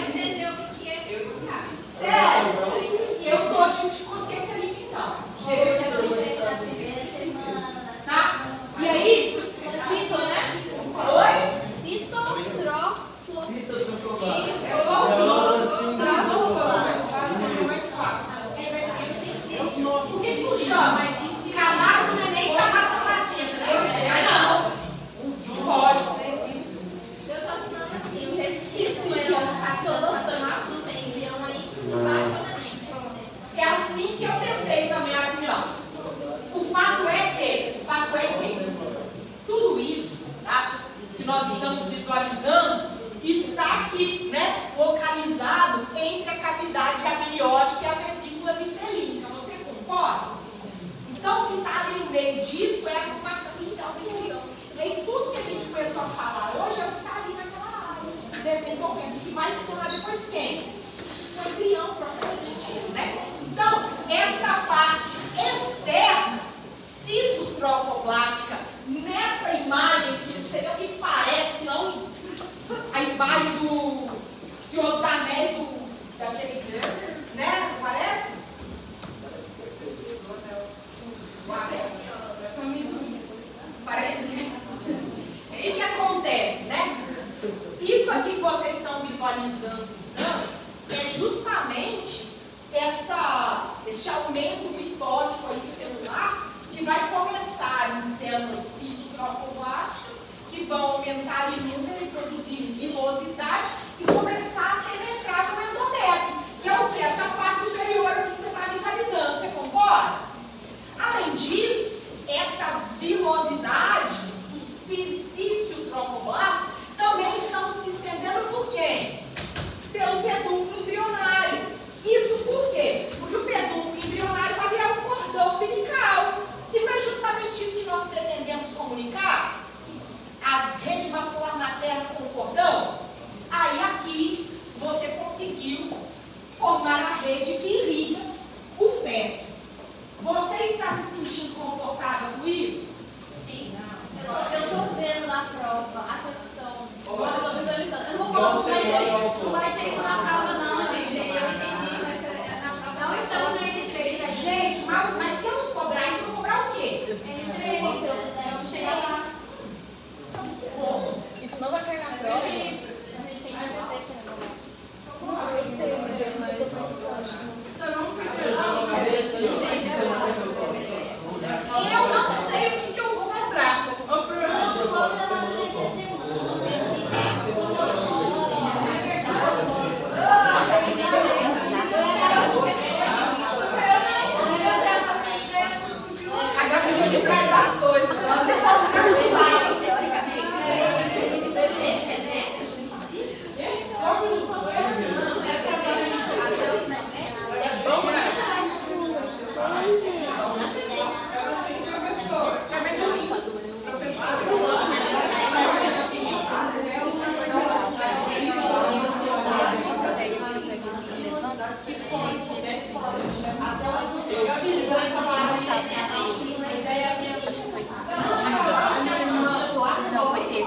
Entendeu o que é jogar? Sério? Eu tô de consciência limpa, então. Deveria ter sido. Na primeira semana. Tá? E aí? Cito, né? Oi? É só O que tu chama? Camada do neném e camada da placenta, né? Não pode. Eu tô assinando assim, o requisito é o saco da formato do embrião aí, embaixo do neném. Pronto. É assim que eu tentei também assinar. O fato é que tudo isso, tá, que nós estamos visualizando está aqui, né, localizado entre a cavidade amniótica e a vesícula vitelínica. Você concorda? Então, o que está ali no meio disso é a formação inicial do embrião. E aí, tudo que a gente começou a falar hoje é o que está ali naquela área, desenvolvendo, que vai se tornar depois quem? O embrião propriamente dito, né? Então, esta parte externa, citotrofoplástica, nessa imagem que você vê o que parece, não a imagem do Senhor dos Anéis, daquele, né? Não parece? Parece que... O que acontece, né? Isso aqui que vocês estão visualizando, então, é justamente este aumento mitótico aí celular que vai começar em células citotrofoblásticas, que vão aumentar em número e produzir vilosidade e começar a penetrar no endométrio, que é o que? Essa parte superior aqui que você está visualizando, você concorda? Além disso, estas vilosidades do cicitrofoblasta também estão se estendendo por quem? Pelo pedúnculo embrionário. Isso por quê? Porque o pedúnculo embrionário vai virar um cordão umbilical. E não é justamente isso que nós pretendemos comunicar? A rede vascular materna com o cordão? Aí aqui você conseguiu formar a rede que irriga o feto. Você está se sentindo confortável com isso? Sim. Eu estou vendo na prova a questão. Eu estou visualizando. Eu não vou falar Não vai ter isso na prova, não, gente. Eu entendi, mas não estamos em N3 aqui. Gente, mas se eu não cobrar isso, eu vou cobrar o quê? N3, vamos chegar lá. Bom, Isso não vai cair na prova. A gente tem que aprender aqui, né? Eu sei, mas eu sou eu não sei o que eu vou cobrar. Agora eu vou de trás das coisas. Eu não posso ficar cruzado. Não, foi ter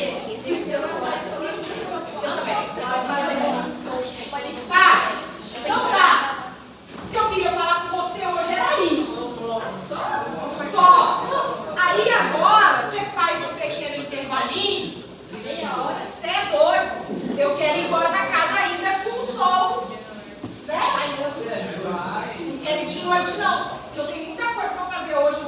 esse Tá, então tá. O que eu queria falar com você hoje era isso. Só. Aí agora você faz um pequeno intervalinho. Você é doido. Eu quero ir embora pra casa ainda com o sol. Né? Não quero ir de noite não. Porque eu tenho muita coisa pra fazer hoje